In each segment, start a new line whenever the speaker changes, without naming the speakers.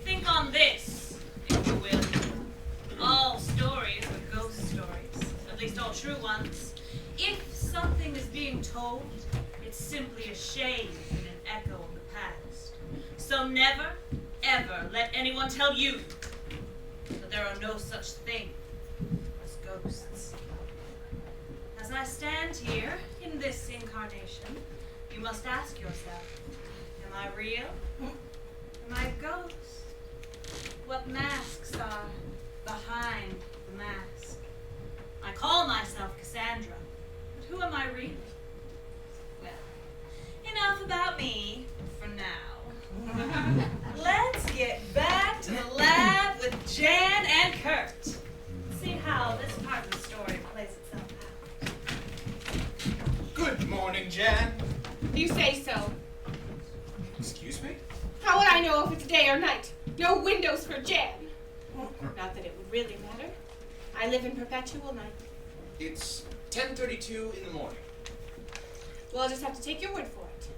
Think on this, if you will. All stories are ghost stories, at least all true ones. If something is being told, it's simply a shade and an echo of the past. So never, ever let anyone tell you that there are no such thing as ghosts. As I stand here in this incarnation, you must ask yourself, am I real? Am I a ghost? What masks are behind the mask? I call myself Cassandra, but who am I really? Well, enough about me for now. Let's get back to the lab with Jan and Kurt. See how this part of the story plays itself out.
Good morning, Jan.
You say so.
Excuse me?
How would I know if it's day or night? No windows for Jan. Not that it would really matter. I live in perpetual night.
It's 10:32 in the morning.
Well, I'll just have to take your word for it.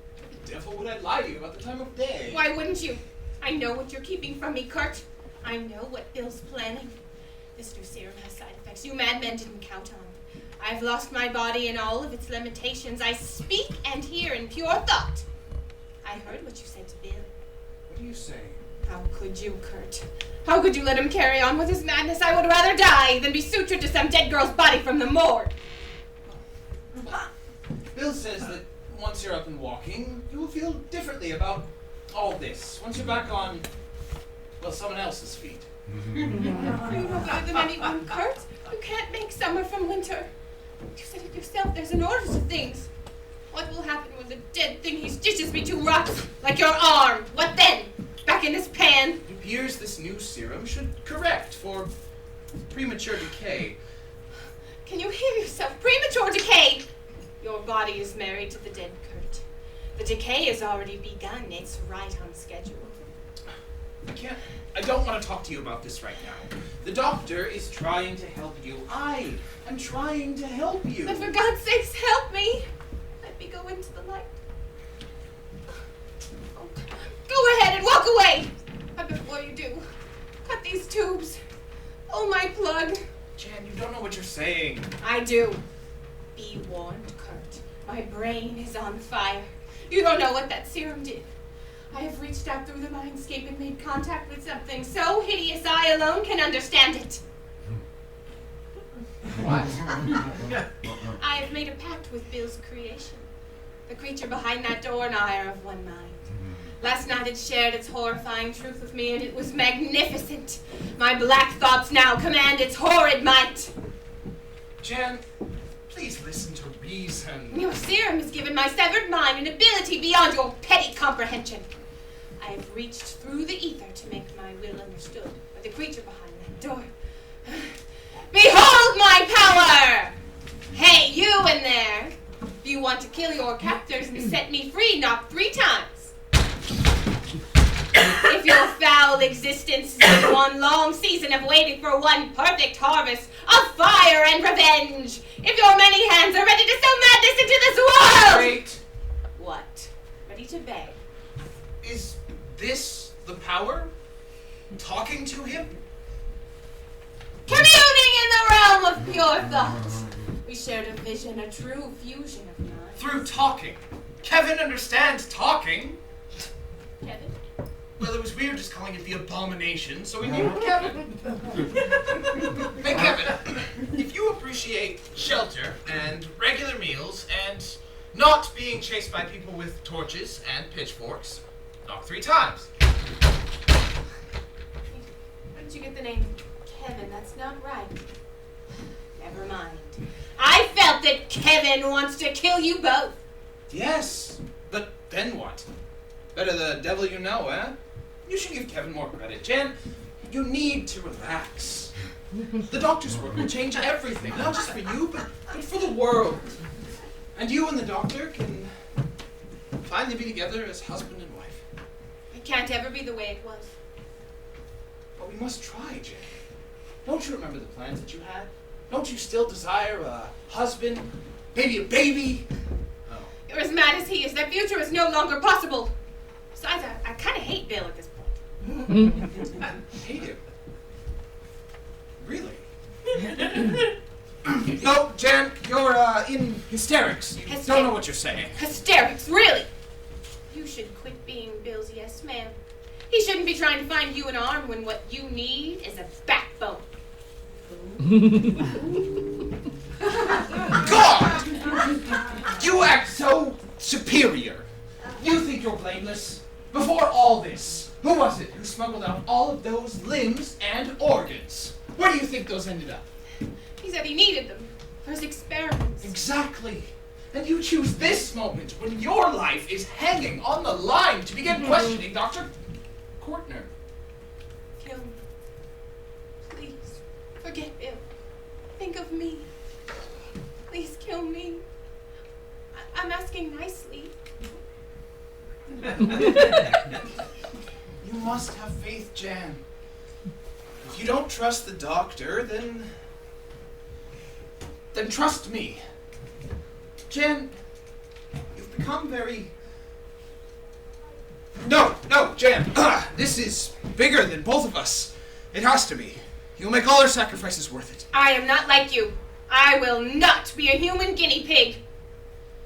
The devil would I lie to you about the time of day?
Why wouldn't you? I know what you're keeping from me, Kurt. I know what Bill's planning. This new serum has side effects you madmen didn't count on. I've lost my body and all of its limitations. I speak and hear in pure thought. I heard what you said to Bill.
What are you saying?
How could you, Kurt? How could you let him carry on with his madness? I would rather die than be sutured to some dead girl's body from the morgue.
Bill says that once you're up and walking, you will feel differently about all this. Once you're back on, well, someone else's feet.
You're no better than anyone, Kurt. You can't make summer from winter. You said it yourself, there's an order to things. What will happen when the dead thing he stitches me to rots like your arm? What then? Back in this pan?
It appears this new serum should correct for premature decay.
Can you hear yourself? Premature decay! Your body is married to the dead, Kurt. The decay has already begun. It's right on schedule.
I don't want to talk to you about this right now. The doctor is trying to help you. I am trying to help you.
But for God's sakes, help me! Let me go into the light. Oh, go ahead and walk away! But before you do, cut these tubes. Oh, my plug.
Jan, you don't know what you're saying.
I do. Be warned, Kurt. My brain is on fire. You don't know what that serum did. I have reached out through the mindscape and made contact with something so hideous I alone can understand it.
What?
I have made a pact with Bill's creation. The creature behind that door and I are of one mind. Last night it shared its horrifying truth with me, and it was magnificent. My black thoughts now command its horrid might.
Jan, please listen to reason.
Your serum has given my severed mind an ability beyond your petty comprehension. I have reached through the ether to make my will understood by the creature behind that door. Behold my power! Hey, you in there! If you want to kill your captors and set me free, knock 3 times. If your foul existence is one long season of waiting for one perfect harvest of fire and revenge, if your many hands are ready to sow madness into this world!
Wait.
What? Ready to beg?
Is this the power? Talking to him?
Communing in the realm of pure thought. We shared a vision, a true fusion of minds.
Through talking. Kevin understands talking.
Kevin?
Well, it was weird just calling it the abomination, so we named Kevin. Hey, Kevin, if you appreciate shelter and regular meals and not being chased by people with torches and pitchforks, knock 3 times.
Where did you get the name Kevin? That's not right. Never mind. I felt that Kevin wants to kill you both.
Yes, but then what? Better the devil you know, eh? You should give Kevin more credit. Jan, you need to relax. The doctor's work will change everything, not just for you, but for the world. And you and the doctor can finally be together as husband and wife.
It can't ever be the way it was.
But we must try, Jan. Don't you remember the plans that you had? Don't you still desire a husband, maybe a baby? Oh.
You're as mad as he is. That future is no longer possible. Besides, I kind of hate Bill at this point.
Hate him? Really? No, Jan, you're in hysterics. You don't know what you're saying.
Hysterics, really? You should quit being Bill's yes man. He shouldn't be trying to find you an arm when what you need is a backbone.
God! You act so superior. You think you're blameless. Before all this, who was it who smuggled out all of those limbs and organs? Where do you think those ended up?
He said he needed them for his experiments.
Exactly. And you choose this moment when your life is hanging on the line to begin questioning Dr. Kortner.
Kill me. Please. Forget Bill. Think of me. Please kill me. I'm asking nicely.
You must have faith, Jan. If you don't trust the doctor, then trust me. Jan, you've become very... No, Jan. This is bigger than both of us. It has to be. You'll make all our sacrifices worth it.
I am not like you. I will not be a human guinea pig.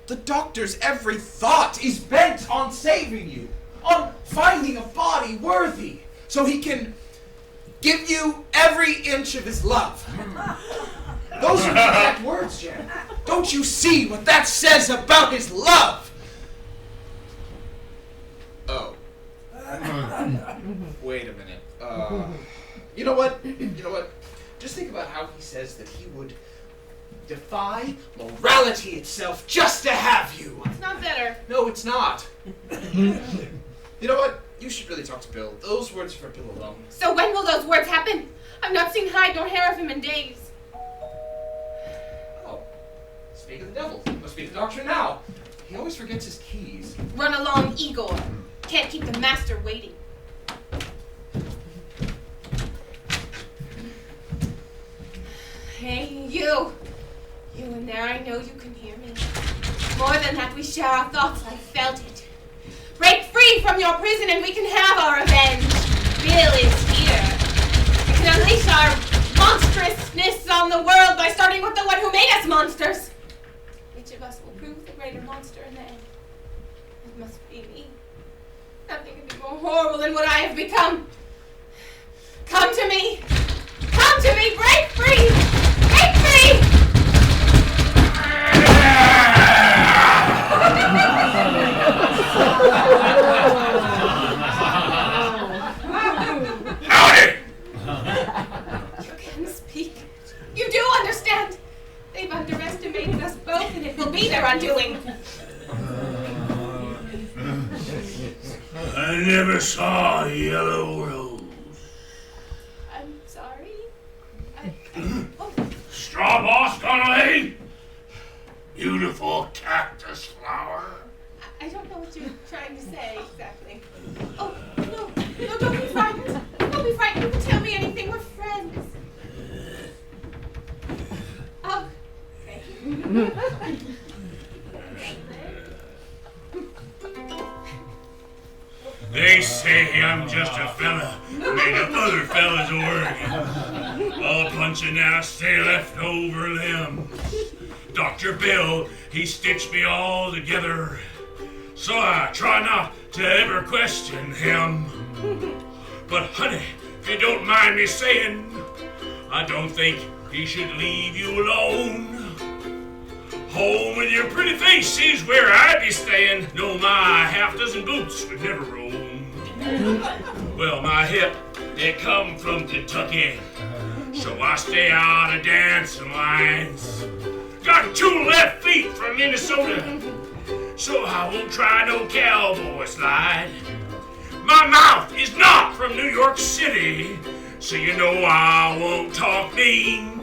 The doctor's every thought is bent on saving you, on finding a body worthy, so he can give you every inch of his love. Those are the exact words, Jan. Don't you see what that says about his love? Oh. Wait a minute. You know what? Just think about how he says that he would defy morality itself just to have you.
It's not better.
No, it's not. You know what? You should really talk to Bill. Those words are for Bill alone.
So when will those words happen? I've not seen hide nor hair of him in days.
Oh. Speak of the devil. Must be the doctor now. He always forgets his keys.
Run along, Igor. Can't keep the master waiting. Hey, you. You in there, I know you can hear me. More than that, we share our thoughts. I felt it. Break free from your prison and we can have our revenge. Bill is here. We can unleash our monstrousness on the world by starting with the one who made us monsters. Each of us will prove the greater monster in the end. It must be me. Nothing can be more horrible than what I have become. Come to me. Come to me. Break free. Break free.
Howdy!
You can speak. You do understand. They've underestimated us both, and it will be their undoing.
I never saw a yellow rose.
I'm sorry.
Straw boss gone away? Beautiful cactus flower.
I don't know what you're trying to say exactly. Oh, no, don't be frightened. Don't be frightened. You can tell me anything. We're friends. Oh, okay.
They say I'm just a fella made up other fellas' organs. A bunch of nasty leftover limbs. Dr. Bill, he stitched me all together. So I try not to ever question him. But honey, if you don't mind me saying, I don't think he should leave you alone. Home with your pretty face is where I'd be staying. No, my half-dozen boots would never roam. Well, my hip, it come from Kentucky, so I stay out of dancing lines. Got 2 left feet from Minnesota, so I won't try no cowboy slide. My mouth is not from New York City, so you know I won't talk mean.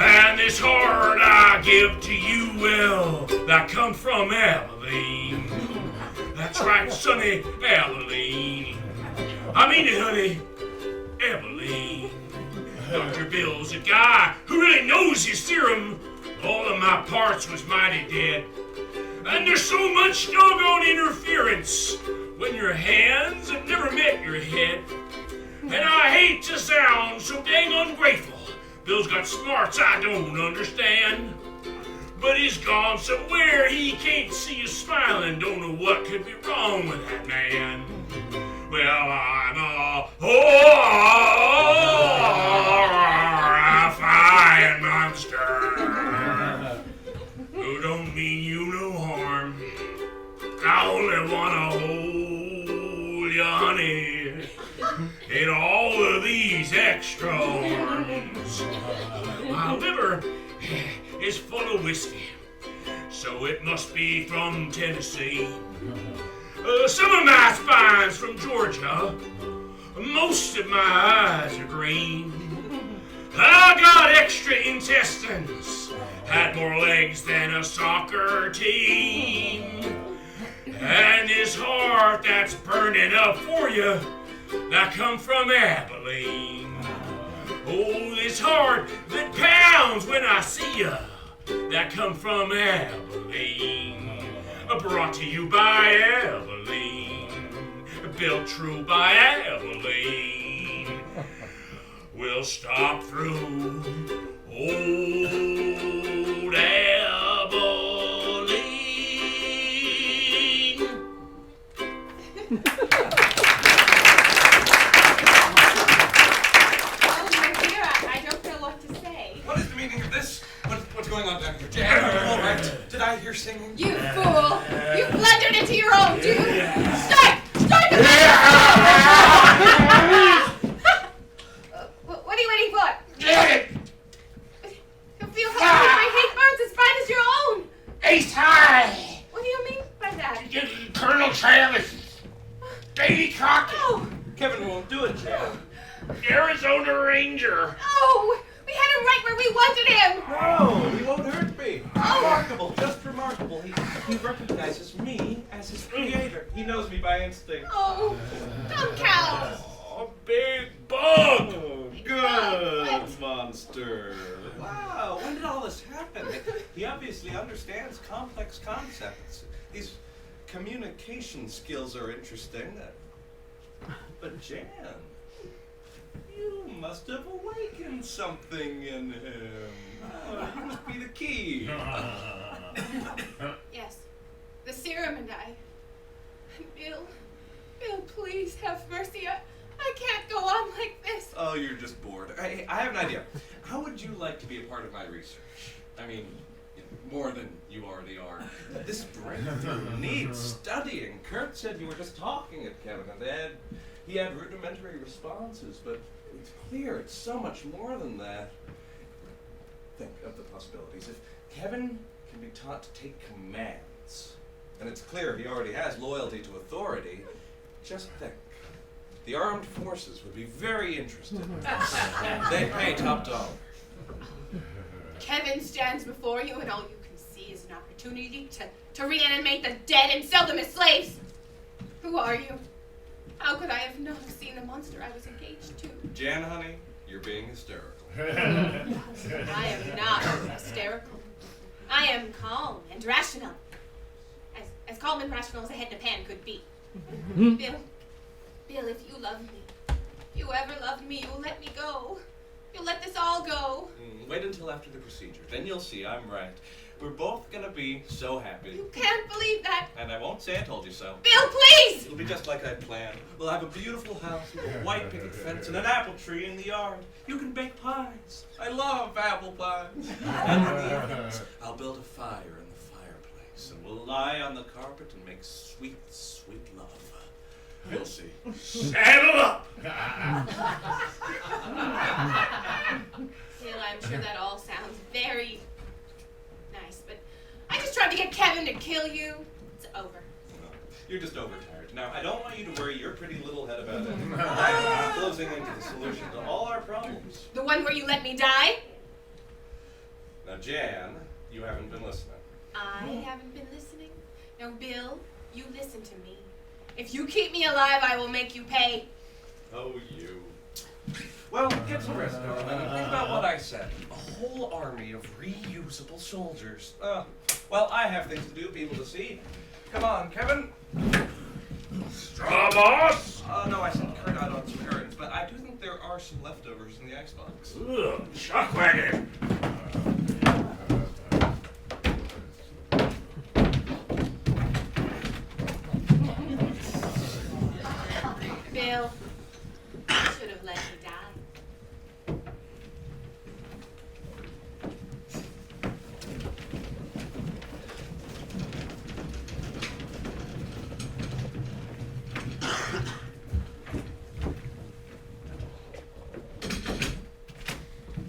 And this heart I give to you, well, that comes from Abilene. That's right, sonny, Abilene. I mean it, honey, Abilene. Dr. Bill's a guy who really knows his serum. All of my parts was mighty dead. And there's so much doggone interference when your hands have never met your head. And I hate to sound so dang ungrateful. Bill's got smarts I don't understand. But he's gone somewhere he can't see you smiling. Don't know what could be wrong with that man. Well, I'm a horrifying monster. Who don't mean you no harm. I only wanna hold you, honey, in all of these extra arms. My liver is full of whiskey, so it must be from Tennessee. Some of my spine's from Georgia. Most of my eyes are green. I got extra intestines. Had more legs than a soccer team. And this heart that's burning up for you, that come from Abilene. Oh, this heart that pounds when I see you, that come from Abilene. Brought to you by Abilene. Built true by Abilene. We'll stop through old Abilene.
Oh, my dear, I don't know what to say.
What is the meaning of this? What's going on down here? Jan, are you all right? Did I hear singing?
You fool! You blundered into your own doom! Start! Start the What are you waiting for? You feel how my hate burns as bright as your own!
Ace high!
What do you mean by that?
Colonel Travis! Davy Crockett!
Oh!
Kevin won't do it, Jan.
Arizona Ranger!
Oh! We had him right where we wanted him!
No, he won't hurt me.
Oh.
Remarkable, just remarkable. He recognizes me as his creator. He knows me by instinct.
Oh! Don't cow!
Oh, big bug!
Oh, good monster. Wow, when did all this happen? He obviously understands complex concepts. His communication skills are interesting. But Jan, you must have awakened something in him. Oh, you must be the key.
Yes. The serum and I. Bill, please have mercy. I can't go on like this.
Oh, you're just bored. I have an idea. How would you like to be a part of my research? I mean, more than you already are. This breakthrough needs studying. Kurt said you were just talking at Kevin, and he had rudimentary responses, but it's clear it's so much more than that. Think of the possibilities. If Kevin can be taught to take commands, and it's clear he already has loyalty to authority, just think. The armed forces would be very interested. They pay top dollar.
Kevin stands before you, and all you can see is an opportunity to reanimate the dead and sell them as slaves. Who are you? How could I have not seen the monster I was engaged to?
Jan, honey, you're being hysterical.
I am not hysterical. I am calm and rational. As calm and rational as a head in a pan could be. Bill, if you love me, if you ever loved me, you'll let me go. You'll let this all go.
Wait until after the procedure. Then you'll see I'm right. We're both gonna be so happy.
You can't believe that.
And I won't say I told you so.
Bill, please!
It'll be just like I planned. We'll have a beautiful house with a white picket fence and an apple tree in the yard. You can bake pies. I love apple pies. And in the evenings, I'll build a fire in the fireplace, and we'll lie on the carpet and make sweet, sweet love. You'll see.
Saddle up!
Bill, I'm sure that all sounds very nice, but I just tried to get Kevin to kill you. It's over.
No, you're just overtired. Now, I don't want you to worry your pretty little head about it. I'm closing into the solution to all our problems.
The one where you let me die?
Now, Jan, you haven't been listening.
I haven't been listening. Now, Bill, you listen to me. If you keep me alive, I will make you pay.
Oh, you. Well, get some rest, darling. Think about what I said. A whole army of reusable soldiers. Well, I have things to do, people to see. Come on, Kevin.
Straw boss?
No, I sent Kurt out on some errands, but I do think there are some leftovers in the icebox.
Ugh, shockwagon.
Bill, I should have let you die.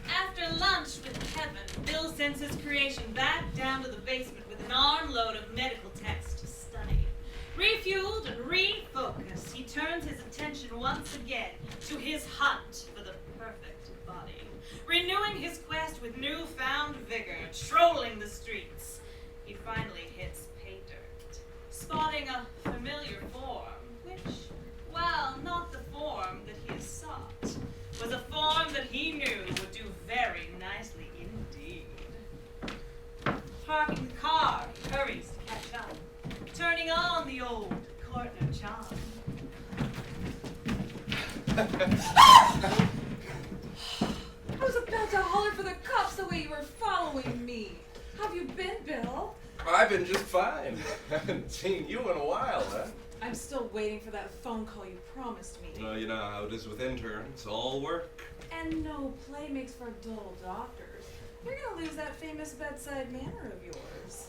After lunch with Kevin, Bill sends his creation back down to the basement with an armload of medical text to study. Refueled and refocused, he turns his attention once again to his hunt for the perfect body. Renewing his quest with newfound vigor, trolling the streets, he finally hits pay dirt, spotting a familiar form, which, while not the form that he has sought, was a form that he knew would do very nicely indeed. Parking the car, he hurries to catch up, turning on the old Courtney charm.
I was about to holler for the cops the way you were following me. How have you been, Bill?
I've been just fine. Haven't seen you in a while, huh?
I'm still waiting for that phone call you promised me.
Well, you know how it is with interns. All work.
And no play makes for dull doctors. You're gonna lose that famous bedside manner of yours.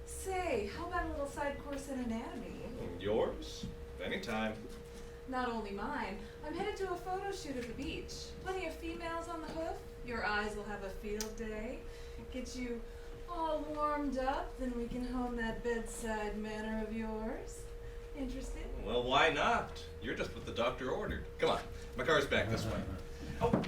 Say, how about a little side course in anatomy?
Yours? Anytime.
Not only mine. I'm headed to a photo shoot at the beach. Plenty of females on the hoof. Your eyes will have a field day. Get you all warmed up, then we can hone that bedside manner of yours. Interested?
Well, why not? You're just what the doctor ordered. Come on. My car's back this way. Oh,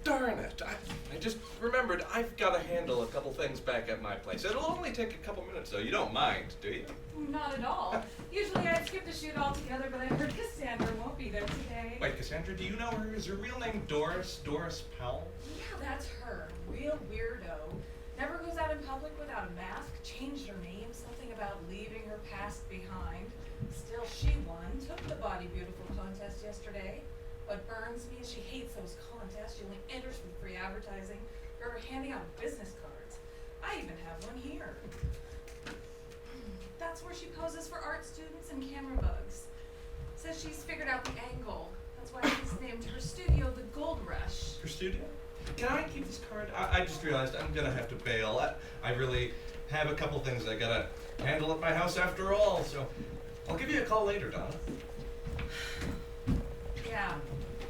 darn it. I just remembered I've got to handle a couple things back at my place. It'll only take a couple minutes, though. You don't mind, do you?
Not at all. Usually I'd skip the shoot altogether, but I heard Cassandra won't be there today.
Wait, Cassandra, do you know her? Is her real name Doris? Doris Powell?
Yeah, that's her. Real weirdo. Never goes out in public without a mask. Changed her name. Something about leaving her past behind. Still, she won. Took the Body Beautiful contest yesterday. What burns me is she hates those contests. She only enters for free advertising. For her handing out business cards. I even have one here. That's where she poses for art students and camera bugs. Says she's figured out the angle. That's why she's named her studio the Gold Rush.
Her studio? Can I keep this card? I just realized I'm gonna have to bail. I really have a couple things I gotta handle at my house after all, so I'll give you a call later, Donna.
Yeah.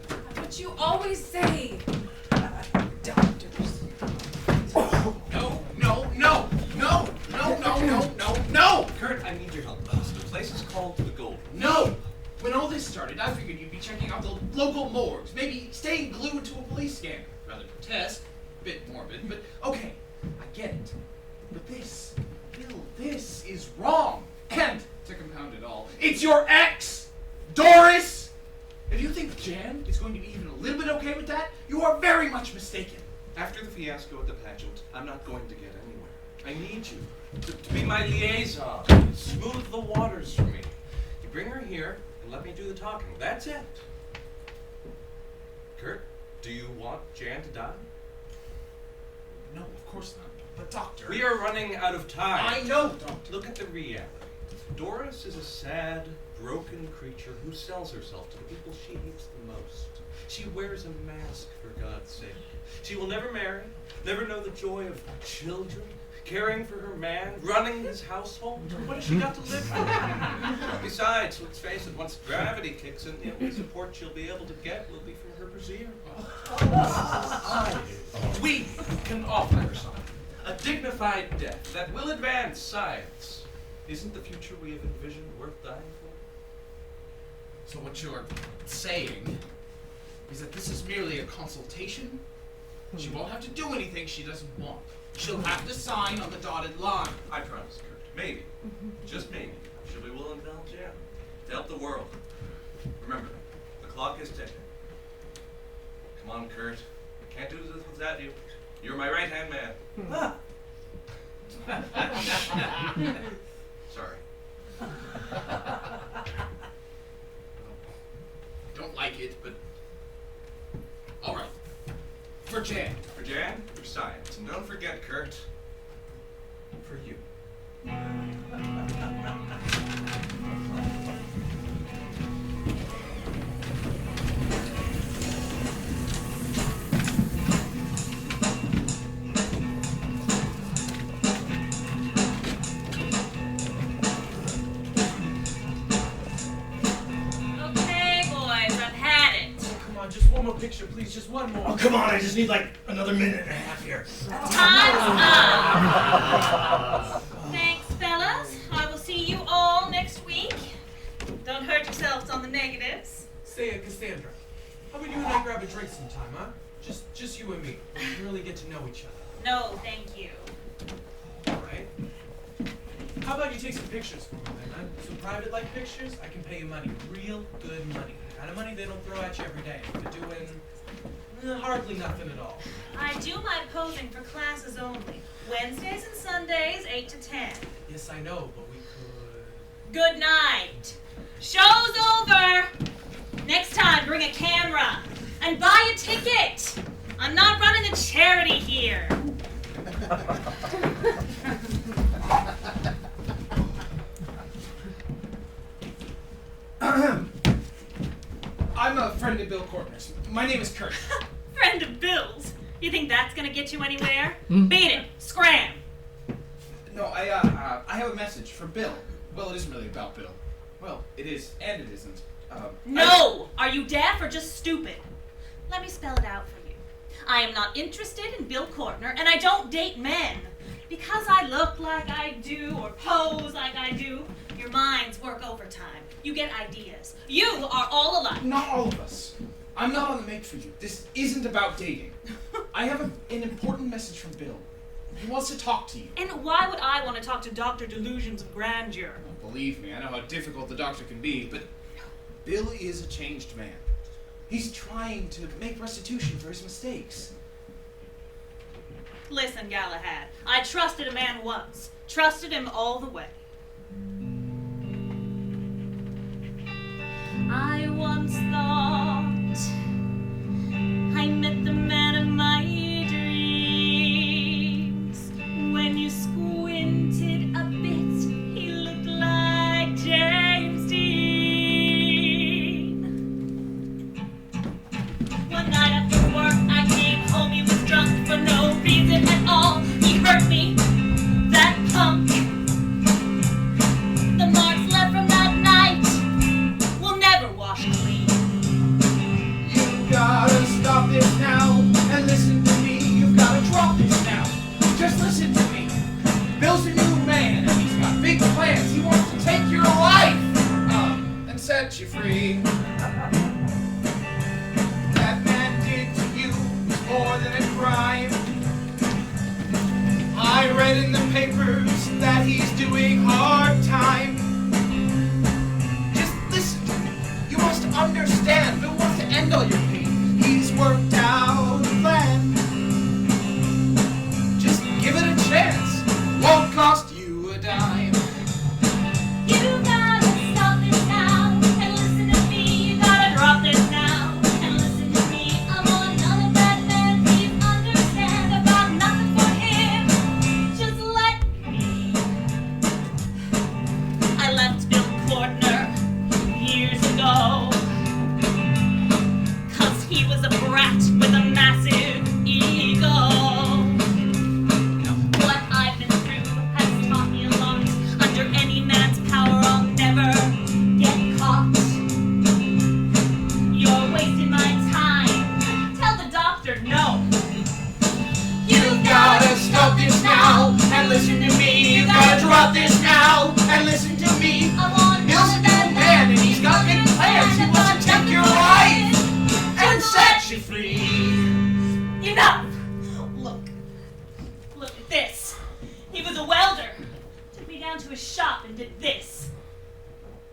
That's what you always say. Doctors.
No!
Kurt, I need your help. The place is called the Gold.
No! When all this started, I figured you'd be checking out the local morgues, maybe staying glued to a police scanner. Rather protest. Bit morbid, but okay, I get it. But this, Bill, this is wrong. And, to compound it all, it's your ex, Doris! If you think Jan is going to be even a little bit okay with that, you are very much mistaken.
After the fiasco at the pageant, I'm not going to get anywhere. I need you to be my liaison. Smooth the waters for me. You bring her here and let me do the talking. That's it. Kurt, do you want Jan to die?
No, of course not. But doctor...
We are running out of time.
I know, doctor.
Look at the reality. Doris is a sad, broken creature who sells herself to the people she hates the most. She wears a mask, for God's sake. She will never marry, never know the joy of children, caring for her man, running his household. What has she got to live for? Besides, let's face it, once gravity kicks in, the only support she'll be able to get will be from her brassiere. We can offer her something. A dignified death that will advance science. Isn't the future we have envisioned worth dying for?
So what you're saying is that this is merely a consultation? She won't have to do anything she doesn't want. She'll have to sign on the dotted line.
I promise, Kurt. Maybe. Just maybe. She'll be willing to help Jan. To help the world. Remember, the clock is ticking. Come on, Kurt. I can't do this without you. You're my right-hand man.
Sorry. Don't like it, but all right. For Jan.
For Jan, for science. And don't forget, Kurt, for you.
Okay, boys, I've had it.
Oh, come on, just one more picture, please. Just one more.
Oh, come on, I just need like another minute and a half here.
Time's up. Thanks, fellas. I will see you all next week. Don't hurt yourselves on the negatives.
Say, Cassandra, how about you and I grab a drink sometime, huh? Just you and me. We can really get to know each other.
No, thank you.
All right. How about you take some pictures for me, then, huh? Some private-like pictures? I can pay you money, real good money. The kind of money they don't throw at you every day. You're doing hardly nothing at all.
I do my posing for classes only. Wednesdays and Sundays, 8 to 10.
Yes, I know, but we could...
Good night. Show's over. Next time, bring a camera and buy a ticket. I'm not running a charity here.
I'm a friend of Bill Courtner's. My name is Kurt.
Friend of Bill's. You think that's gonna get you anywhere? Beat it. Scram.
No, I have a message for Bill. Well, it isn't really about Bill. Well, it is and it isn't.
No! Are you deaf or just stupid? Let me spell it out for you. I am not interested in Bill Courtner, and I don't date men. Because I look like I do or pose like I do, your minds work overtime. You get ideas. You are all alike.
Not all of us. I'm not on the make for you. This isn't about dating. I have an important message from Bill. He wants to talk to you.
And why would I want to talk to Dr. Delusions of Grandeur?
Well, believe me, I know how difficult the doctor can be, but Bill is a changed man. He's trying to make restitution for his mistakes.
Listen, Galahad, I trusted a man once. Trusted him all the way. I once thought I met the man of my dreams. When you squinted a bit, he looked like James Dean. One night after work, I came home, he was drunk for no reason at all. He hurt me, that punk. The marks left from that night will never wash clean.
You gotta stop this now and listen to me. You've gotta drop this now. Just listen to me. Bill's a new man and he's got big plans. He wants to take your life and set you free. That man did to you was more than a crime. I read in the papers that he's doing hard time. Just listen to me. You must understand. Bill wants to end all your pain. He's worked out a plan. Just give it a chance. Won't cost you a dime.
You gotta stop this now and listen to me. You gotta drop this now and listen to me. I'm on another bad man. Please understand I've got nothing for him. Just let me. I left Bill Courtner years ago. 'Cause he was a brat with a massive ego. What I've been through has taught me a lot. Under any man's power, I'll never get caught. You're wasting my time. Tell the doctor no.
You gotta stop this now and listen to me. You gotta drop this now and listen to me.
I want
Bill's a new man and he's got big plans. He wants to take your life and set you free.
Enough! Look at this. He was a welder. Took me down to his shop and did this.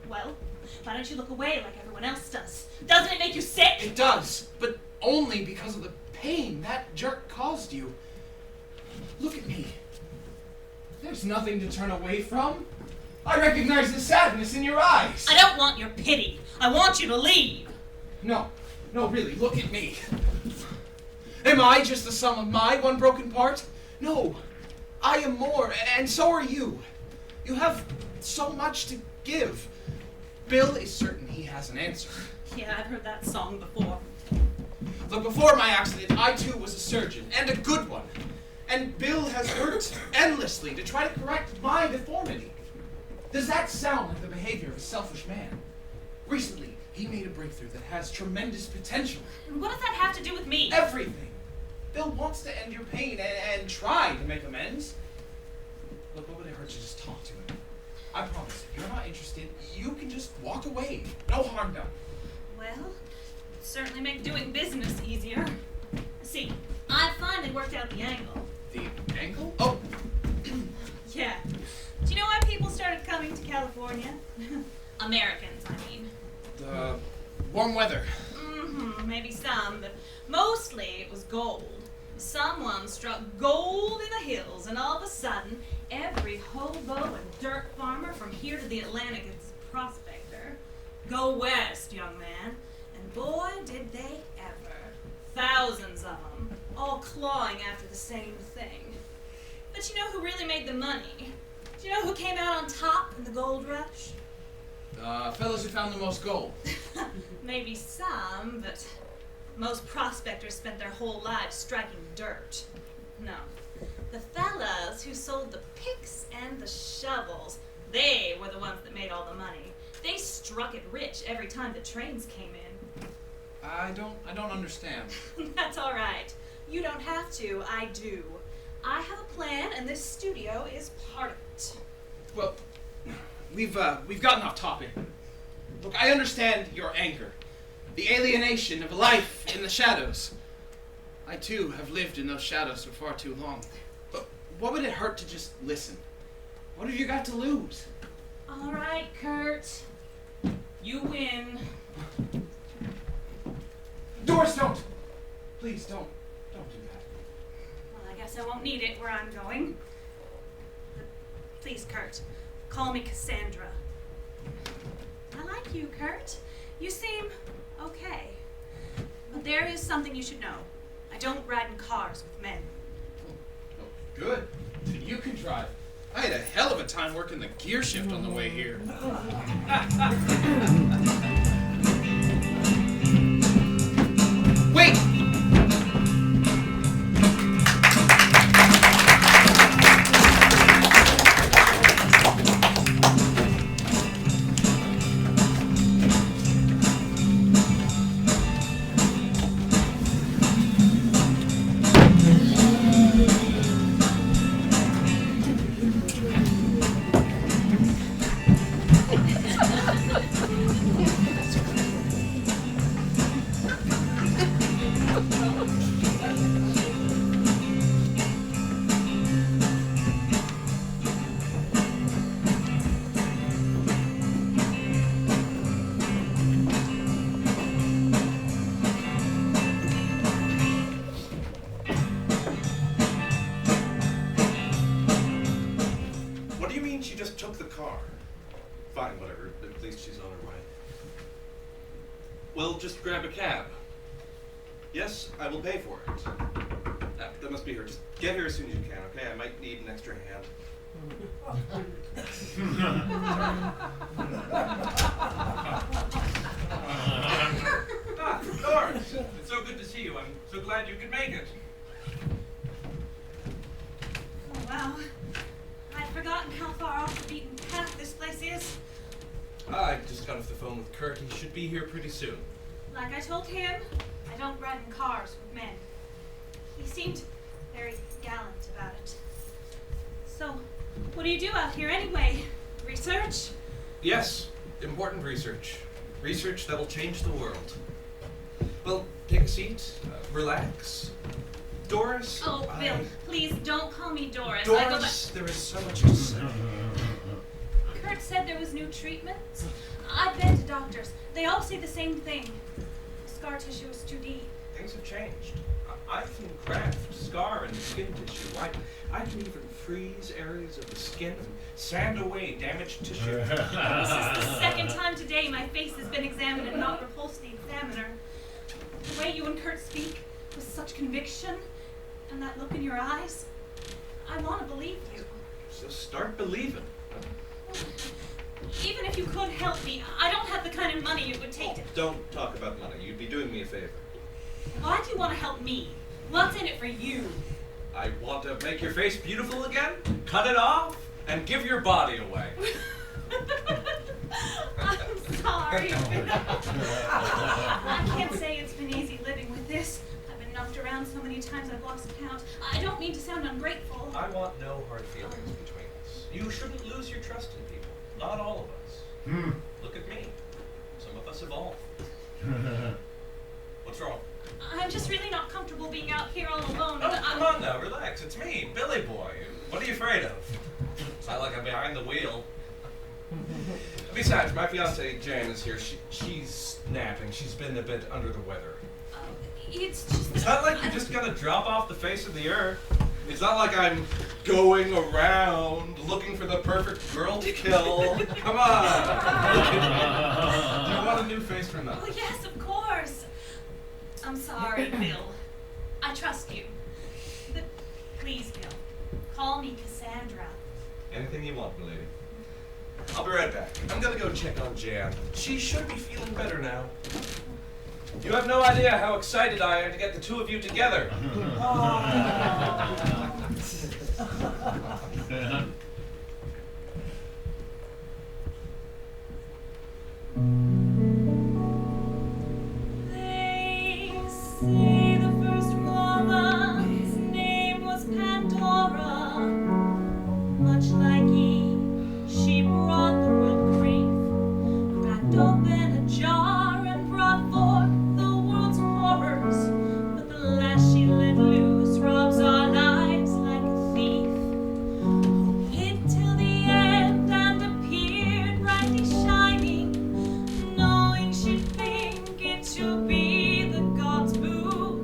Well, why don't you look away like everyone else does? Doesn't it make you sick?
It does, but only because of the pain that jerk caused you. Look at me. There's nothing to turn away from. I recognize the sadness in your eyes.
I don't want your pity. I want you to leave.
No, really, look at me. Am I just the sum of my one broken part? No, I am more, and so are you. You have so much to give. Bill is certain he has an answer.
Yeah, I've heard that song before.
Look, before my accident, I too was a surgeon, and a good one. And Bill has worked endlessly to try to correct my deformity. Does that sound like the behavior of a selfish man? Recently, he made a breakthrough that has tremendous potential.
And what does that have to do with me?
Everything. Bill wants to end your pain and try to make amends. Look, what would it hurt to just talk to him? I promise, if you're not interested, you can just walk away. No harm done.
Well, it'd certainly make doing business easier. See, I finally worked out the angle.
The ankle? Oh,
Yeah. Do you know why people started coming to California? Americans, I mean.
the warm weather.
Maybe some, but mostly it was gold. Someone struck gold in the hills, and all of a sudden, every hobo and dirt farmer from here to the Atlantic is a prospector. Go west, young man. And boy, did they ever. Thousands of them, all clawing after the same thing. But you know who really made the money? Do you know who came out on top in the gold rush?
Fellows who found the most gold.
Maybe some, but most prospectors spent their whole lives striking dirt. No. The fellas who sold the picks and the shovels, they were the ones that made all the money. They struck it rich every time the trains came in.
I don't understand.
That's all right. You don't have to. I do. I have a plan, and this studio is part of it.
Well, we've gotten off topic. Look, I understand your anger, the alienation of a life in the shadows. I too have lived in those shadows for far too long. But what would it hurt to just listen? What have you got to lose?
All right, Kurt. You win.
Doris, don't! Please, don't do that.
Well, I guess I won't need it where I'm going. But please, Kurt, call me Cassandra. I like you, Kurt. You seem okay. But there is something you should know. I don't ride in cars with men.
Oh, good. Then you can drive. I had a hell of a time working the gear shift on the way here. Wait!
She just took the car. Fine, whatever. At least she's on her way. Well, just grab a cab. Yes, I will pay for it. That must be her. Just get here as soon as you can, okay? I might need an extra hand. Doris, it's so good to see you. I'm so glad you could make it.
Oh, wow. I'd forgotten how far off the beaten path this place is.
I just got off the phone with Kurt. He should be here pretty soon.
Like I told him, I don't ride in cars with men. He seemed very gallant about it. So, what do you do out here anyway? Research?
Yes, important research. Research that'll change the world. Well, take a seat, relax. Doris?
Oh, Bill, please don't call me Doris.
Doris, there is so much to say.
Kurt said there was new treatments. I've been to doctors. They all say the same thing. Scar tissue is too deep.
Things have changed. I can craft scar and skin tissue. I can even freeze areas of the skin and sand away damaged tissue.
This is the second time today my face has been examined and not repulsed the examiner. The way you and Kurt speak with such conviction and that look in your eyes, I want to believe you.
So start believing.
Even if you could help me, I don't have the kind of money it would take to...
Don't talk about money. You'd be doing me a favor.
Why do you want to help me? What's in it for you?
I want to make your face beautiful again, cut it off, and give your body away.
I'm sorry. I can't say it's been easy living with this. I've been knocked around so many times I've lost count. I don't mean to sound ungrateful.
I want no hard feelings between us. You shouldn't lose your trust in people. Not all of us. Look at me. Some of us evolve. What's wrong?
I'm just really not comfortable being out here all alone.
Oh, come on now, relax. It's me, Billy Boy. What are you afraid of? It's not like I'm behind the wheel. Besides, my fiancée Jan is here. She's napping. She's been a bit under the weather.
It's just...
It's not like you're just gonna drop off the face of the earth. It's not like I'm going around looking for the perfect girl to kill. Come on. Do you want a new face from us?
Oh, yes, of course. I'm sorry, Bill. I trust you. But please, Bill, call me Cassandra.
Anything you want, milady. I'll be right back. I'm gonna go check on Jan. She should be feeling better now. You have no idea how excited I am to get the two of you together.
They say the first woman's name was Pandora. Much like Eve, she brought the world grief, cracked open a jar and brought forth the world's horrors. But the lash she let loose robs our lives like a thief. Who hid till the end and appeared brightly shining, knowing she'd think it to be the God's boon.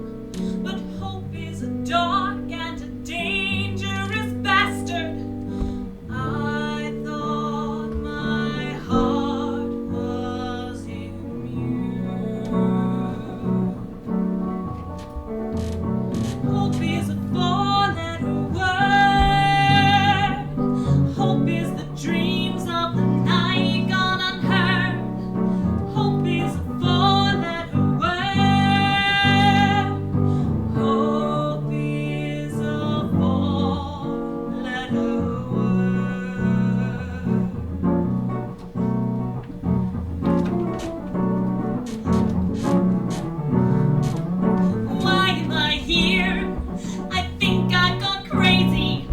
But hope is a dark and a dangerous bastard. I thought my heart was immune. Hope is a four-letter word. Hope is the dreams of the night gone unheard. Hope is a four-letter word. Hope is a four-letter word. Why am I here? I think I've gone crazy.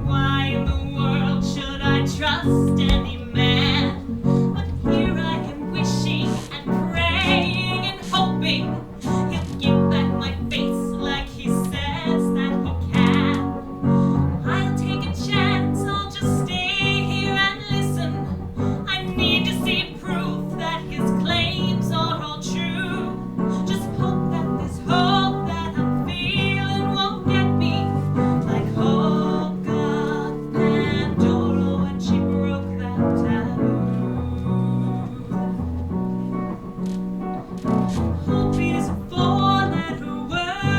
Why in the world should I trust any man? But here I am wishing and praying and hoping he'll give back my face like he says that he can. I'll take a chance, I'll just stay here and listen. I need to see proof that his claims are all true. Just hope that this hope that I'm feeling won't get me like hope got Pandora when she broke that taboo. Hope is a four-letter word.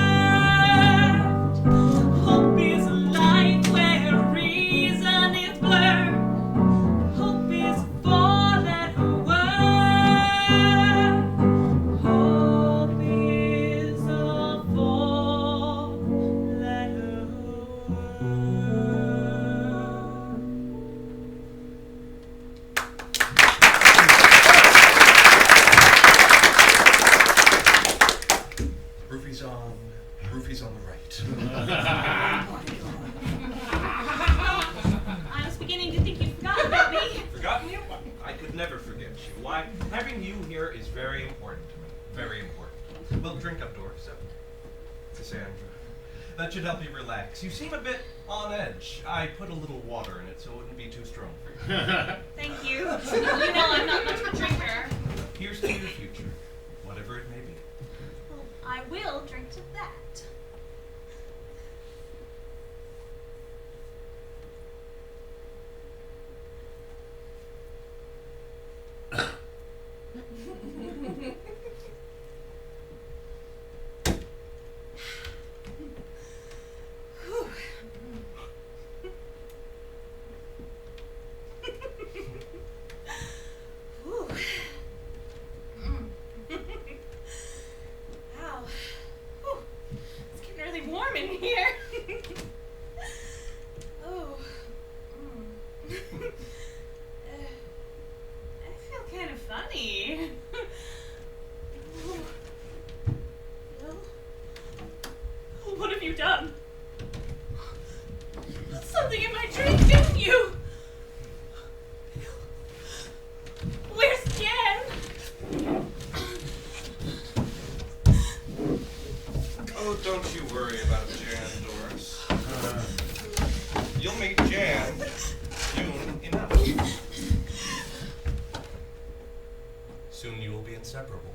Hope is a life where reason is blurred. Hope is a four-letter word. Hope is a four-letter word.
Roofies on the right.
I was beginning to think you'd forgotten about me.
Forgotten you? I could never forget you. Why, having you here is very important to me. Very important. Well, drink up, Doris. Cassandra. That should help you relax. You seem a bit on edge. I put a little water in it so it wouldn't be too strong for you.
Thank you. You know I'm not much of a drinker.
Here's to your future, whatever it may be.
Well, I will drink to that. I feel kind of funny. Bill? What have you done? Something in my dream, didn't you? Where's Jen?
Oh, don't you worry about Jan, Doris. You'll meet Jan soon enough. Soon you will be inseparable.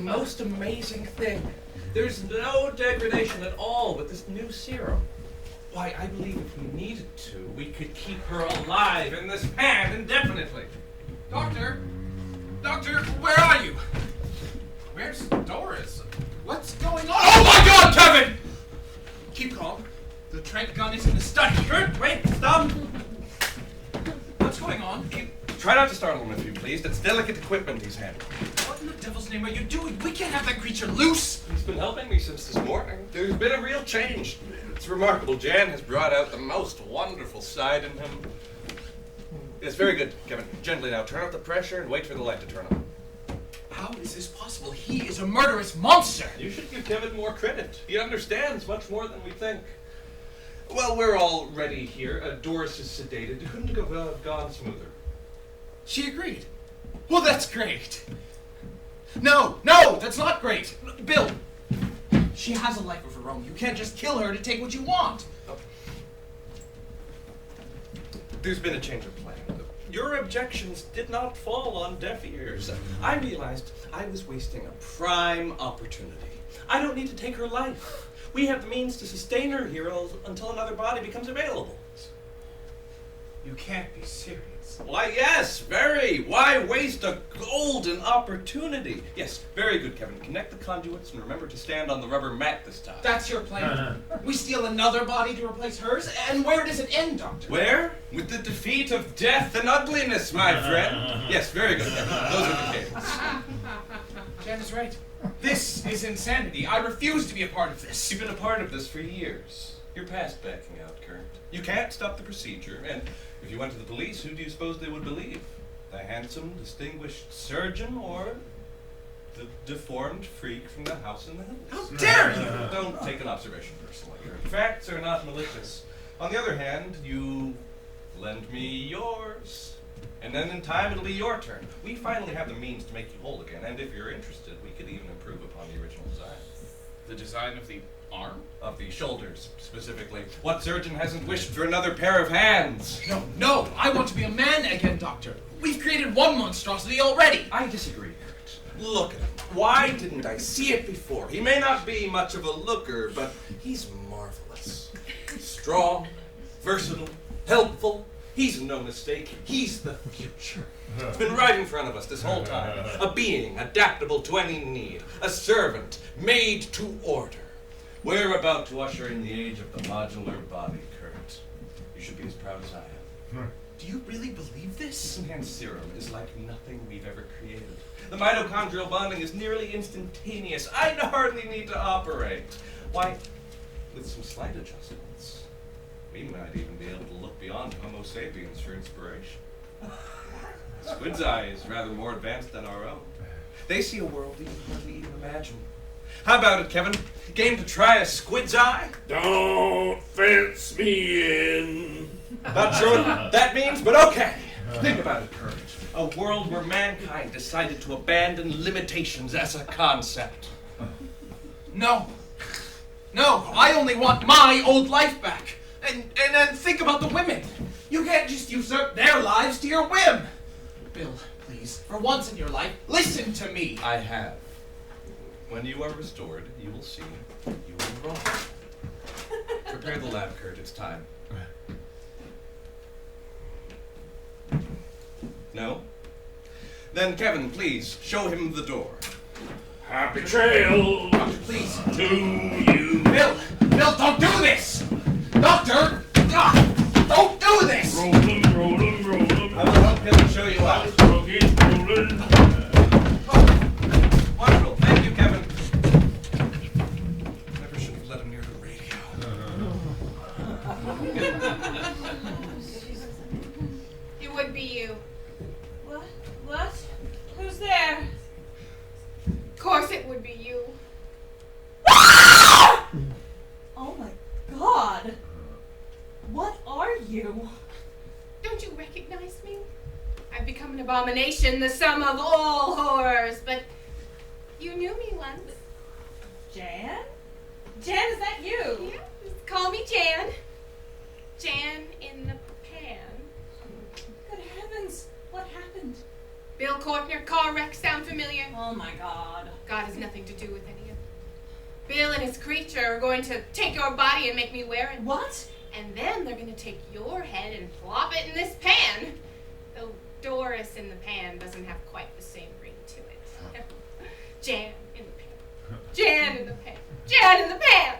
Most amazing thing. There's no degradation at all with this new serum. Why, I believe if we needed to, we could keep her alive in this pan indefinitely.
Doctor? Doctor, where are you? Where's Doris? What's going on? Oh my God, Kevin! Keep calm. The trank gun is in the study.
Kurt, wait, stop!
What's going on?
Try not to startle him if you please. It's delicate equipment he's handling.
What in the devil's name are you doing? We can't have that creature loose!
He's been helping me since this morning. There's been a real change. It's remarkable. Jan has brought out the most wonderful side in him. It's very good, Kevin. Gently now. Turn up the pressure and wait for the light to turn on.
How is this possible? He is a murderous monster!
You should give Kevin more credit. He understands much more than we think. Well, we're all ready here. Doris is sedated. Couldn't have gone smoother.
She agreed. Well, that's great. No, that's not great. Bill, she has a life of her own. You can't just kill her to take what you want.
There's been a change of plan. Your objections did not fall on deaf ears. I realized I was wasting a prime opportunity. I don't need to take her life. We have the means to sustain her here until another body becomes available.
You can't be serious.
Why, yes, very. Why waste a golden opportunity? Yes, very good, Kevin. Connect the conduits and remember to stand on the rubber mat this time.
That's your plan? We steal another body to replace hers? And where does it end, Doctor?
Where? With the defeat of death and ugliness, my friend. Yes, very good, Kevin. Those are the cases.
Jan is right. This is insanity. I refuse to be a part of this.
You've been a part of this for years. You're past backing out, Kurt. You can't stop the procedure, and if you went to the police, who do you suppose they would believe? The handsome, distinguished surgeon or the deformed freak from the house in the hills?
How dare you!
Don't take an observation personally. Your facts are not malicious. On the other hand, you lend me yours. And then in time, it'll be your turn. We finally have the means to make you whole again, and if you're interested, we could even improve upon the original design.
The design of the arm?
Of the shoulders, specifically. What surgeon hasn't wished for another pair of hands?
No, I want to be a man again, Doctor. We've created one monstrosity already.
I disagree, Kurt. Look at him. Why didn't I see it before? He may not be much of a looker, but he's marvelous. Strong, versatile, helpful. He's no mistake. He's the future. It's been right in front of us this whole time. A being adaptable to any need. A servant made to order. We're about to usher in the age of the modular body, Kurt. You should be as proud as I am.
Do you really believe this?
Enhanced serum is like nothing we've ever created. The mitochondrial bonding is nearly instantaneous. I hardly need to operate. Why, with some slight adjustments, we might even be able to look beyond Homo sapiens for inspiration. Squid's eye is rather more advanced than our own. They see a world we can hardly even imagine. How about it, Kevin? Game to try a squid's eye?
Don't fence me in.
Not sure what that means, but okay. Think about it, Kurt. A world where mankind decided to abandon limitations as a concept.
No. No, I only want my old life back. And think about the women. You can't just usurp their lives to your whim. Bill, please, for once in your life, listen to me.
I have. When you are restored, you will see you were wrong. Prepare the lab, Kurt. It's time. No? Then, Kevin, please, show him the door.
Happy trail
Doctor, please.
to you.
Bill, don't do this. Doctor, don't do this.
Roll 'em.
I will help him show you out.
Keep rolling.
Wonderful. Thank you, Kevin. Never should have let him near the radio.
It would be you.
What? Who's there?
Of course it would be you.
Oh my god. What are you?
Don't you recognize me? I've become an abomination, the sum of all horrors, but you knew me once.
Jan? Jan, is that you?
Yeah, just call me Jan. Jan in the pan.
Good heavens, what happened?
Bill Cortner, car wreck, sound familiar?
Oh my god.
God has nothing to do with any of it. Bill and his creature are going to take your body and make me wear it.
What?
And then they're going to take your head and plop it in this pan. Though Doris in the pan doesn't have quite the same ring to it. Jan in the pan. Jan in the pan. Jan in the pan!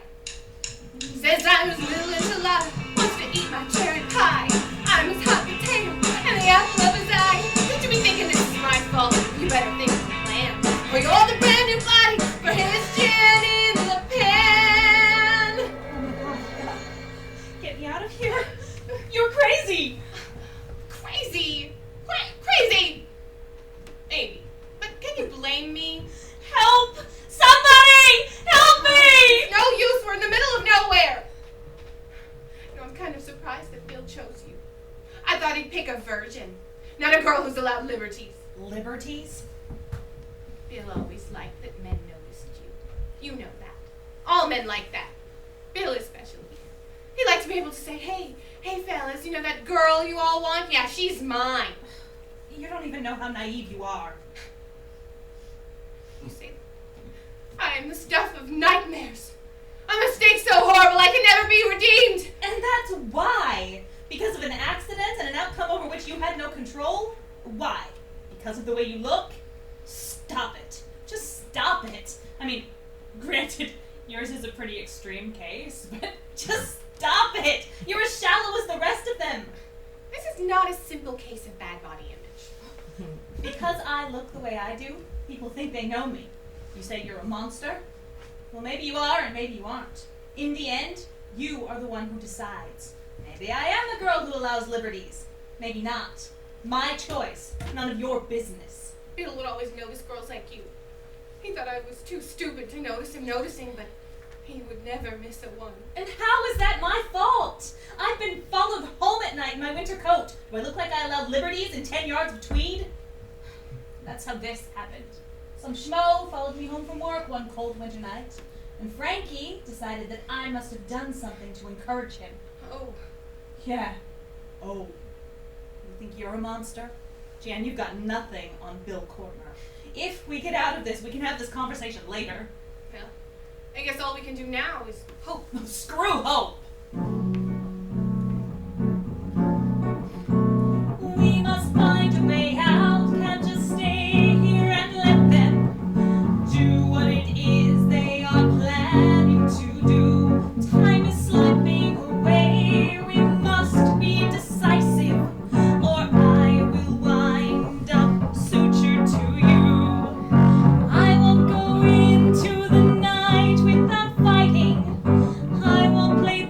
Says I'm as little as a lot, wants to eat my cherry pie. I'm his hot potato and the apple of his eye. Don't you be thinking this is my fault? You better think of a plan. For you're the brand new body for his Jan in the pan.
Oh my god. Get me out of here. You're crazy.
Crazy! Crazy! Maybe. But can you blame me?
Help! Somebody! Help me!
No use, we're in the middle of nowhere! You know, I'm kind of surprised that Bill chose you. I thought he'd pick a virgin, not a girl who's allowed liberties.
Liberties?
Bill always liked that men noticed you. You know that. All men like that. Bill especially. He likes to be able to say, hey fellas, you know that girl you all want? Yeah, she's mine.
You don't even know how naive you are.
You say, I am the stuff of nightmares. A mistake so horrible I can never be redeemed.
And that's why. Because of an accident and an outcome over which you had no control? Why? Because of the way you look? Stop it. Just stop it. I mean, granted, yours is a pretty extreme case, but just stop it. You're as shallow as the rest of them.
This is not a simple case of bad body image.
Because I look the way I do, people think they know me. You say you're a monster? Well, maybe you are and maybe you aren't. In the end, you are the one who decides. Maybe I am the girl who allows liberties. Maybe not. My choice. None of your business.
Bill would always notice girls like you. He thought I was too stupid to notice him noticing, but he would never miss a one.
And how is that my fault? I've been followed home at night in my winter coat. Do I look like I allowed liberties in 10 yards of tweed? That's how this happened. Some schmo followed me home from work one cold winter night, and Frankie decided that I must have done something to encourage him.
Oh,
Yeah. Oh. You think you're a monster? Jan, you've got nothing on Bill Cortner. If we get out of this, we can have this conversation later.
well, I guess all we can do now is hope.
Screw hope! We must find a way out, can't just stay here and let them do what it is they are planning to do. Time is slipping away, we must be decisive, or I will wind up sutured to you. I won't go into the night without fighting, I won't play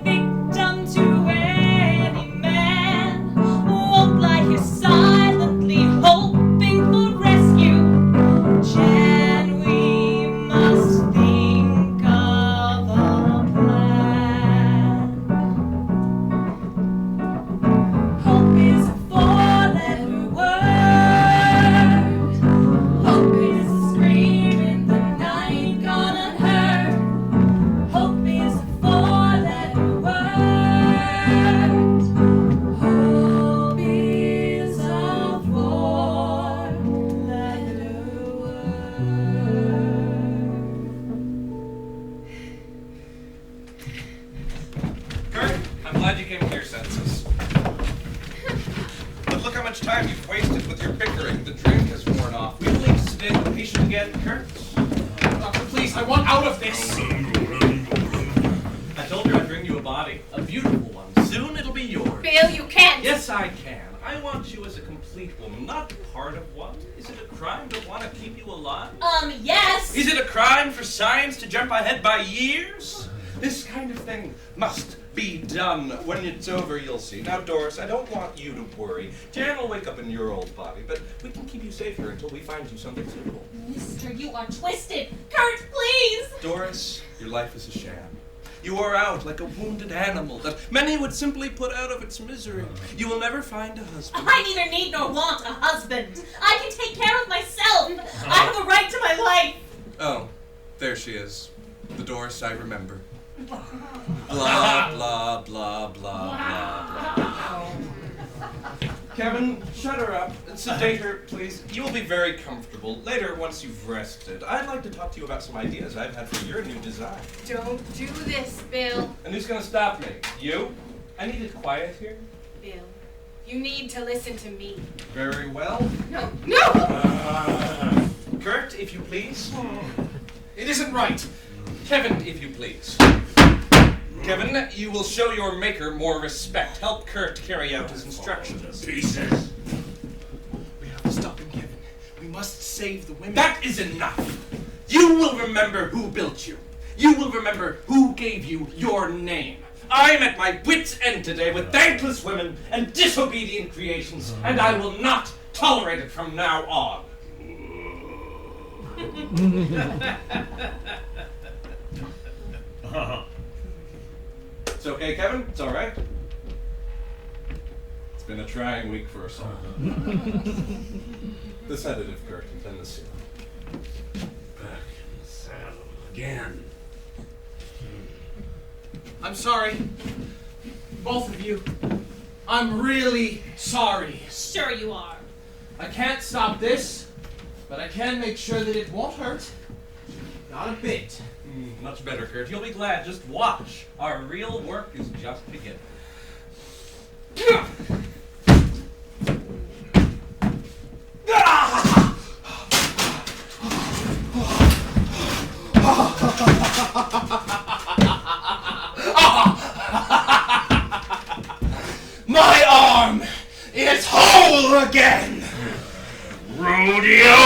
much time you've wasted with your bickering. The drink has worn off. We will need to sedate the patient again, Kurt.
Doctor, please, I want out of this.
I told you I'd bring you a body. A beautiful one. Soon it'll be yours.
Bill, you can't.
Yes, I can. I want you as a complete woman, not part of one. Is it a crime to want to keep you alive?
Yes.
Is it a crime for science to jump ahead by years? This kind of thing must be done. When it's over, you'll see. Now, Doris, I don't want you to worry. Jan will wake up in your old body, but we can keep you safe here until we find you something suitable.
Mister, you are twisted. Kurt, please.
Doris, your life is a sham. You are out like a wounded animal that many would simply put out of its misery. You will never find a husband.
I neither need nor want a husband. I can take care of myself. I have a right to my life.
Oh, there she is. The Doris I remember. Blah, blah, blah, blah, blah, blah. Kevin, shut her up. Sedate her, please. You will be very comfortable. Later, once you've rested, I'd like to talk to you about some ideas I've had for your new design.
Don't do this, Bill.
And who's going to stop me? You? I need it quiet here.
Bill, you need to listen to me.
Very well.
No, no!
Kurt, if you please.
It isn't right.
Kevin, if you please. Kevin, you will show your maker more respect. Help Kurt carry out his instructions.
Pieces.
We have to stop him, Kevin. We must save the women.
That is enough. You will remember who built you. You will remember who gave you your name. I'm at my wit's end today with thankless women and disobedient creations, and I will not tolerate it from now on. It's okay, Kevin? It's all right? It's been a trying week for us all. The sedative, Kurt, and then the serum.
Back in the saddle again.
I'm sorry. Both of you. I'm really sorry.
Sure you are.
I can't stop this, but I can make sure that it won't hurt. Not a bit.
Much better, Kurt. You'll be glad. Just watch. Our real work is just beginning.
My arm is whole again.
Rodeo!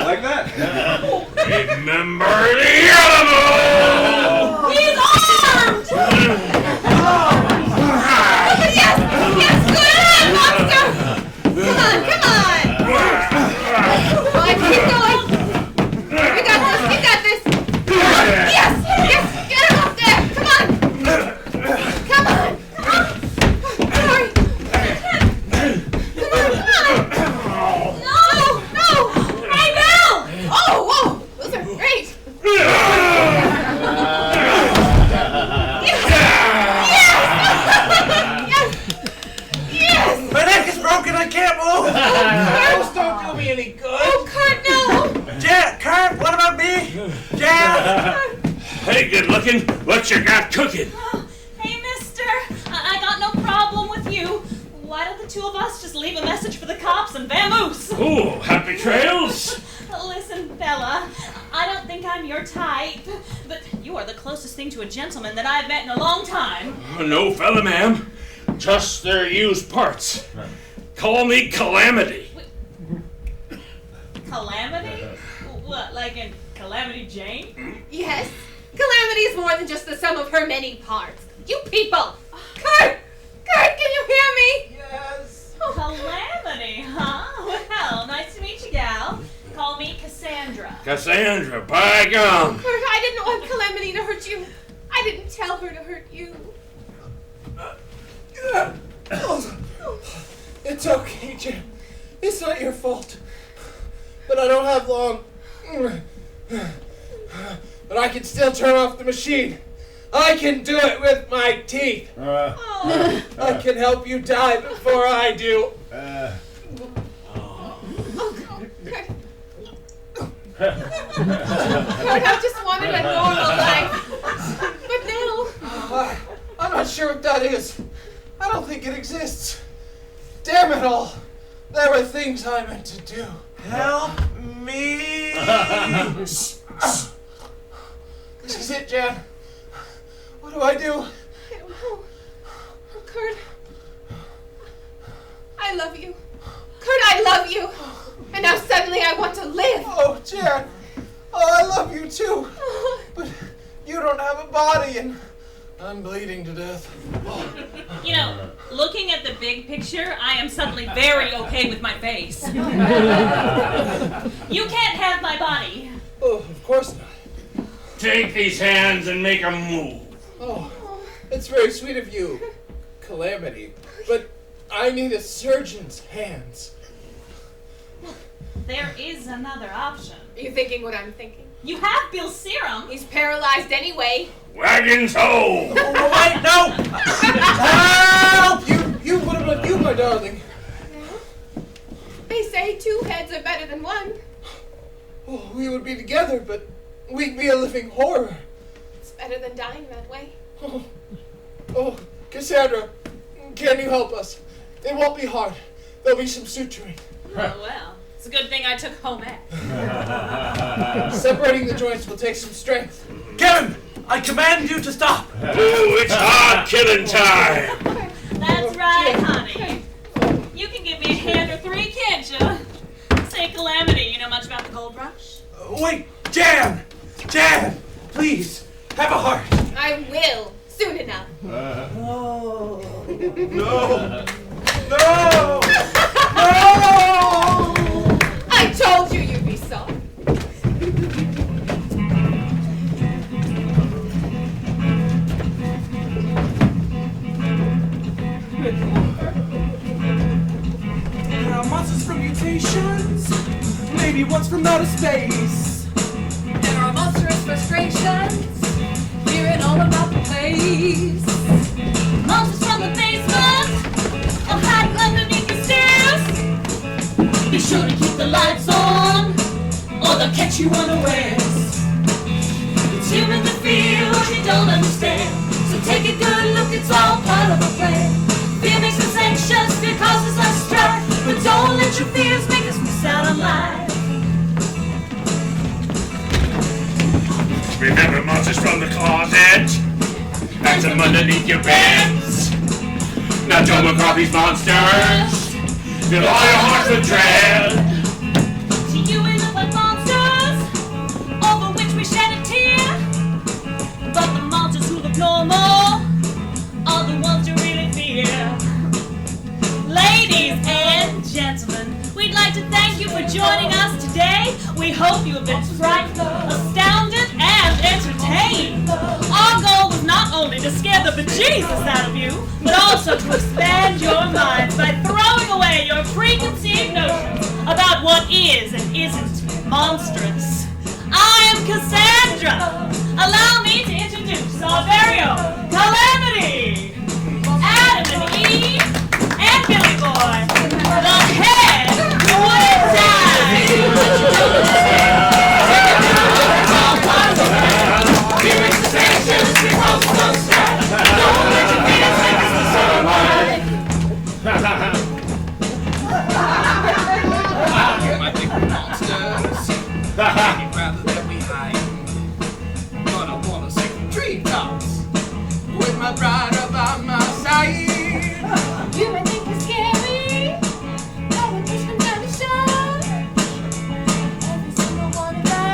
Like that?
Remember the animal!
He's armed!
Yes! Yes! Good! Monster! Come on! Keep going! We got this! We got this! Yes! Yes! Get him up there! Come on! Come on! Sorry! Come on! No! No! Right now! Oh! Whoa! Those are great!
My neck is broken, I can't move! Those don't do me any good!
Oh, Kurt, no!
Jan, Kurt, what about me? Jan!
Hey, good looking. What you got cooking?
Hey, mister. I got no problem with you. Why don't the two of us just leave a message for the cops and vamoose?
Oh, happy trails.
Listen, Bella, I don't think I'm your type, but you are the closest thing to a gentleman that I've met in a long time.
No fella, ma'am. Just their used parts. Call me Calamity.
Calamity? What, like in Calamity Jane?
Yes. Calamity is more than just the sum of her many parts. You people! Kurt! Kurt, can you hear me?
Yes.
Calamity, huh? Well, nice to meet you, gal. Call me Cassandra.
Cassandra, by gum.
Kurt, I didn't want Calamity to hurt you. I didn't tell her to hurt you.
It's okay, Jen. It's not your fault. But I don't have long. But I can still turn off the machine. I can do it with my teeth. I can help you die before I do.
Kurt, I just wanted a normal life. But no.
I'm not sure what that is. I don't think it exists. Damn it all. There were things I meant to do.
Help me!
This is it, Jan. What do I do?
I don't know. Oh, Kurt. I love you. Kurt, I love you. And now suddenly I want to live.
Oh, Jan. Oh, I love you too. But you don't have a body and I'm bleeding to death.
You know, looking at the big picture, I am suddenly very okay with my face. You can't have my body.
Oh, of course not.
Take these hands and make 'em move.
Oh, it's very sweet of you, Calamity. But I need a surgeon's hands.
There is another option.
Are you thinking what I'm thinking?
You have Bill's serum.
He's paralyzed anyway.
Wagons ho!
Wait, no!
Help! You put him on you, my darling.
They say 2 heads are better than 1.
Oh, we would be together, but we'd be a living horror.
It's better than dying that way.
Oh, Cassandra, can you help us? It won't be hard. There'll be some suturing.
Oh, well. It's a good thing I took home ec.
Separating the joints will take some strength.
Kevin, I command you to stop.
Oh, it's hard killing time.
That's right, honey. You can give me a hand or 3, can't you? Say, Calamity, you know much about the gold rush?
Wait, Jan! Jan, please, have a heart.
I will, soon enough.
No! No! No! No!
I told you you'd be sorry.
There are monsters from mutations, maybe one's from outer space.
There are monstrous frustrations, hearing all about the place.
Monsters from the basement, or hiding underneath the stairs. Be sure to keep the lights on, or they'll catch you unawares. It's human to feel what you don't understand, so take a good look, it's all part of a plan. Fear makes us anxious, fear causes us strife, but don't let your fears make us miss out on life.
Remember monsters from the closet and some underneath your beds. Now don't look off these monsters. Fill all your hearts with dread.
To you we look like monsters, over which we shed a tear. But the monsters who look normal are the ones you really fear. Ladies and gentlemen, we'd like to thank you for joining us today. We hope you have been frightened, astounded, and entertained. Our goal was not only to scare the bejesus out of you, but also to expand your minds by throwing away your preconceived notions about what is and isn't monstrous. I am Cassandra. Allow me to introduce our very own Calamity, Adam and Eve, and Billy Boy, the head would
My big monsters, rather than we hide. Gonna wanna see treetops with my bride up by my side.
You may think it's scary, no one push them down the shore. Every single one of us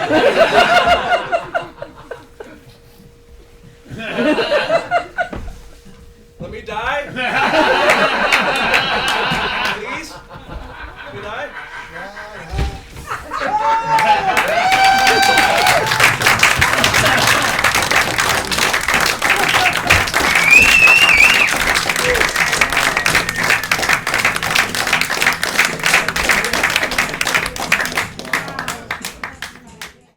Let me die?